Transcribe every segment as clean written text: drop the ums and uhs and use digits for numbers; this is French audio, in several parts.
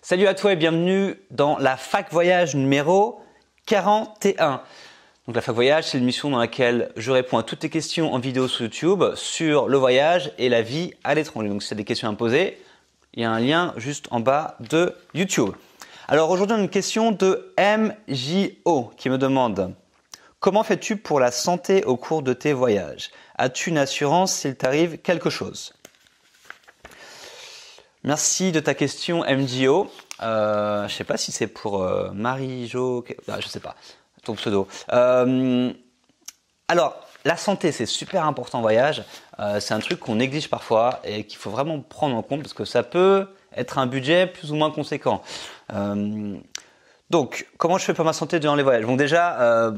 Salut à toi et bienvenue dans la Fac Voyage numéro 41. Donc la Fac Voyage, c'est l'émission dans laquelle je réponds à toutes tes questions en vidéo sur YouTube sur le voyage et la vie à l'étranger. Donc si tu as des questions à me poser, il y a un lien juste en bas de YouTube. Alors aujourd'hui, on a une question de MJO qui me demande: comment fais-tu pour la santé au cours de tes voyages? As-tu une assurance s'il t'arrive quelque chose? Merci de ta question MJO. Je ne sais pas si c'est pour Marie-Jo, je ne sais pas, ton pseudo. Alors, la santé, c'est super important en voyage. C'est un truc qu'on néglige parfois et qu'il faut vraiment prendre en compte parce que ça peut être un budget plus ou moins conséquent. Donc, comment je fais pour ma santé durant les voyages? Bon, déjà,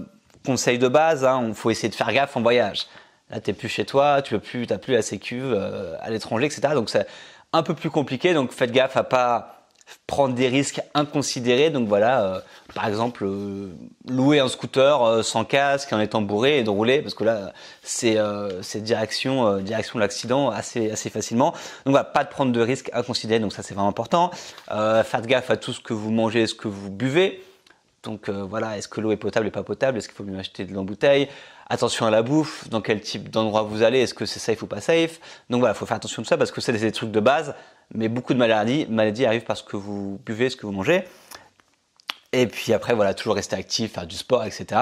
conseil de base, il faut essayer de faire gaffe en voyage. Là, tu n'es plus chez toi, tu n'as plus la sécu à l'étranger, etc. Donc, c'est un peu plus compliqué. Donc, faites gaffe à pas prendre des risques inconsidérés. Donc voilà, par exemple, louer un scooter sans casque en étant bourré et de rouler, parce que là, c'est direction de l'accident assez facilement. Donc voilà, pas de prendre de risques inconsidérés. Donc ça, c'est vraiment important. Faites gaffe à tout ce que vous mangez, ce que vous buvez. Donc voilà, est-ce que l'eau est potable et pas potable? Est-ce qu'il faut mieux acheter de l'eau en bouteille? Attention à la bouffe, dans quel type d'endroit vous allez, est-ce que c'est safe ou pas safe? Donc voilà, il faut faire attention à tout ça parce que c'est des trucs de base, mais beaucoup de maladies arrivent parce que vous buvez, ce que vous mangez. Et puis après, voilà, toujours rester actif, faire du sport, etc.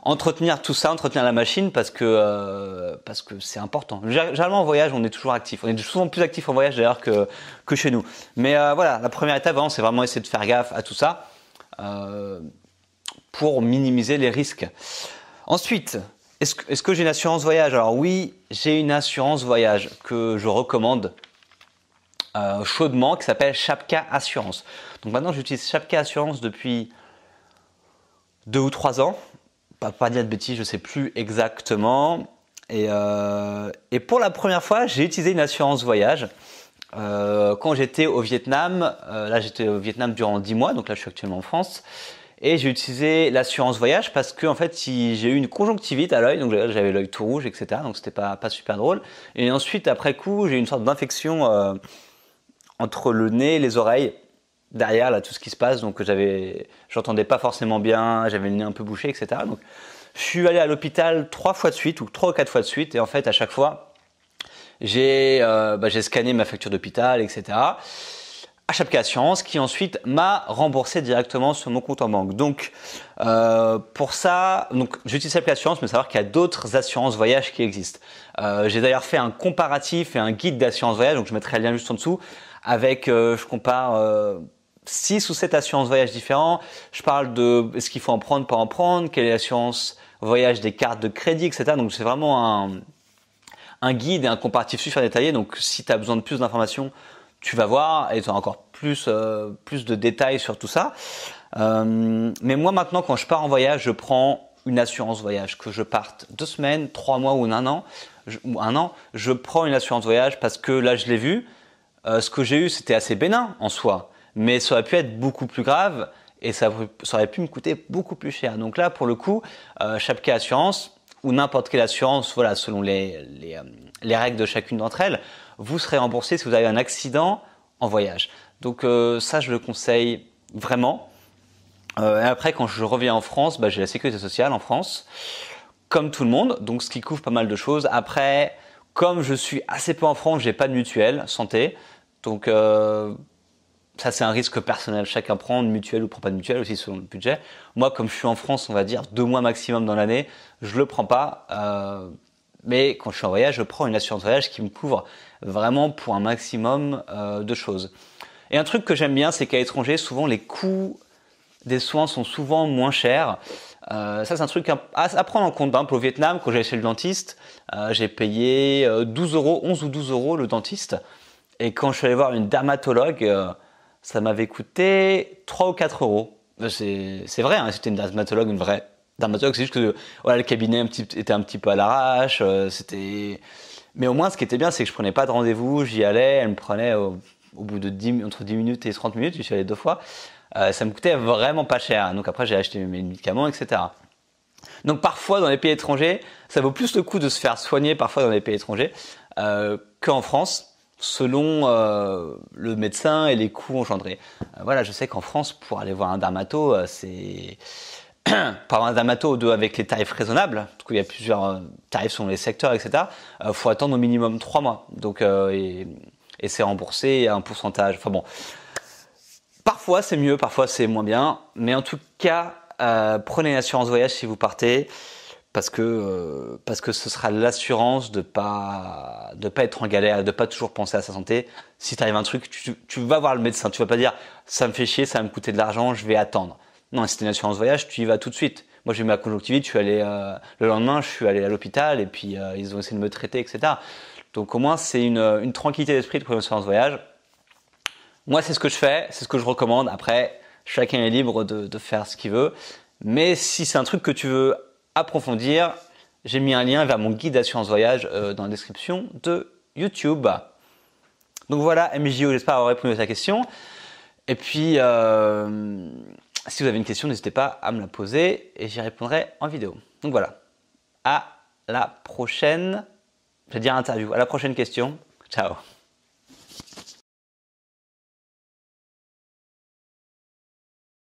Entretenir tout ça, entretenir la machine parce que c'est important. Généralement en voyage, on est toujours actif. On est souvent plus actif en voyage d'ailleurs que chez nous. Mais voilà, la première étape, c'est vraiment essayer de faire gaffe à tout ça pour minimiser les risques. Ensuite, est-ce que j'ai une assurance voyage? Alors oui, j'ai une assurance voyage que je recommande chaudement, qui s'appelle Chapka Assurance. Donc maintenant, j'utilise Chapka Assurance depuis 2 ou 3 ans. Pas dire de bêtises, je ne sais plus exactement. Et pour la première fois, j'ai utilisé une assurance voyage. Quand j'étais au Vietnam, là j'étais au Vietnam durant 10 mois, donc là je suis actuellement en France. Et j'ai utilisé l'assurance voyage parce que en fait, j'ai eu une conjonctivite à l'œil, donc j'avais l'œil tout rouge, etc. Donc c'était pas super drôle. Et ensuite, après coup, j'ai eu une sorte d'infection entre le nez et les oreilles, derrière là tout ce qui se passe. Donc j'entendais pas forcément bien, j'avais le nez un peu bouché, etc. Donc je suis allé à l'hôpital 3 fois de suite ou 3 ou 4 fois de suite. Et en fait, à chaque fois, j'ai scanné ma facture d'hôpital, etc. à Chapka Assurance qui ensuite m'a remboursé directement sur mon compte en banque. Donc pour ça, j'utilise Chapka Assurance, mais savoir qu'il y a d'autres assurances voyage qui existent. J'ai d'ailleurs fait un comparatif et un guide d'assurance voyage, donc je mettrai le lien juste en dessous, avec je compare 6 ou 7 assurances voyage différents. Je parle de est-ce qu'il faut en prendre, pas en prendre, quelle est l'assurance voyage des cartes de crédit, etc. Donc c'est vraiment un guide et un comparatif super détaillé. Donc si tu as besoin de plus d'informations, tu vas voir et tu as encore plus de détails sur tout ça. Mais moi maintenant, quand je pars en voyage, je prends une assurance voyage. Que je parte 2 semaines, 3 mois ou un an, je prends une assurance voyage parce que là, je l'ai vu. Ce que j'ai eu, c'était assez bénin en soi, mais ça aurait pu être beaucoup plus grave et ça aurait pu me coûter beaucoup plus cher. Donc là, pour le coup, Chapka Assurance ou n'importe quelle assurance, voilà, selon les règles de chacune d'entre elles, vous serez remboursé si vous avez un accident en voyage. Donc ça, je le conseille vraiment. Et après, quand je reviens en France, j'ai la sécurité sociale en France, comme tout le monde, donc ce qui couvre pas mal de choses. Après, comme je suis assez peu en France, j'ai pas de mutuelle santé, donc ça c'est un risque personnel. Chacun prend une mutuelle ou prend pas de mutuelle aussi selon le budget. Moi, comme je suis en France, on va dire 2 mois maximum dans l'année, je le prends pas. Mais quand je suis en voyage, je prends une assurance voyage qui me couvre vraiment pour un maximum de choses. Et un truc que j'aime bien, c'est qu'à l'étranger, souvent les coûts des soins sont souvent moins chers. Ça, c'est un truc à prendre en compte. Par exemple, au Vietnam, quand j'allais chez le dentiste, j'ai payé 11 ou 12 euros le dentiste. Et quand je suis allé voir une dermatologue, ça m'avait coûté 3 ou 4 euros. C'est vrai, c'était une dermatologue, une vraie dermatologue. C'est juste que voilà, le cabinet était un petit peu à l'arrache. Mais au moins, ce qui était bien, c'est que je prenais pas de rendez-vous. J'y allais, elle me prenait au bout de entre 10 minutes et 30 minutes. Je suis allé 2 fois. Ça me coûtait vraiment pas cher. Donc après, j'ai acheté mes médicaments, etc. Donc parfois, dans les pays étrangers, ça vaut plus le coup de se faire soigner parfois dans les pays étrangers qu'en France. selon le médecin et les coûts engendrés. Voilà, je sais qu'en France, pour aller voir un dermato, c'est pour avoir un dermato avec les tarifs raisonnables, parce qu'il y a plusieurs tarifs selon les secteurs, etc. Faut attendre au minimum 3 mois. Donc et c'est remboursé à un pourcentage. Enfin bon, parfois c'est mieux, parfois c'est moins bien, mais en tout cas, prenez une assurance voyage si vous partez. Parce que ce sera l'assurance de pas être en galère, de pas toujours penser à sa santé. Si t'arrive un truc, tu vas voir le médecin. Tu vas pas dire ça me fait chier, ça va me coûter de l'argent, je vais attendre. Non, si t'es une assurance voyage, tu y vas tout de suite. Moi, j'ai eu ma conjonctivite, je suis allé le lendemain, je suis allé à l'hôpital et puis ils ont essayé de me traiter, etc. Donc au moins c'est une tranquillité d'esprit de prendre une assurance voyage. Moi, c'est ce que je fais, c'est ce que je recommande. Après, chacun est libre de faire ce qu'il veut. Mais si c'est un truc que tu veux approfondir, j'ai mis un lien vers mon guide d'assurance voyage dans la description de YouTube. Donc voilà, MJO, j'espère avoir répondu à ta question. Et puis, si vous avez une question, n'hésitez pas à me la poser et j'y répondrai en vidéo. Donc voilà, à la prochaine, je vais dire interview, à la prochaine question. Ciao.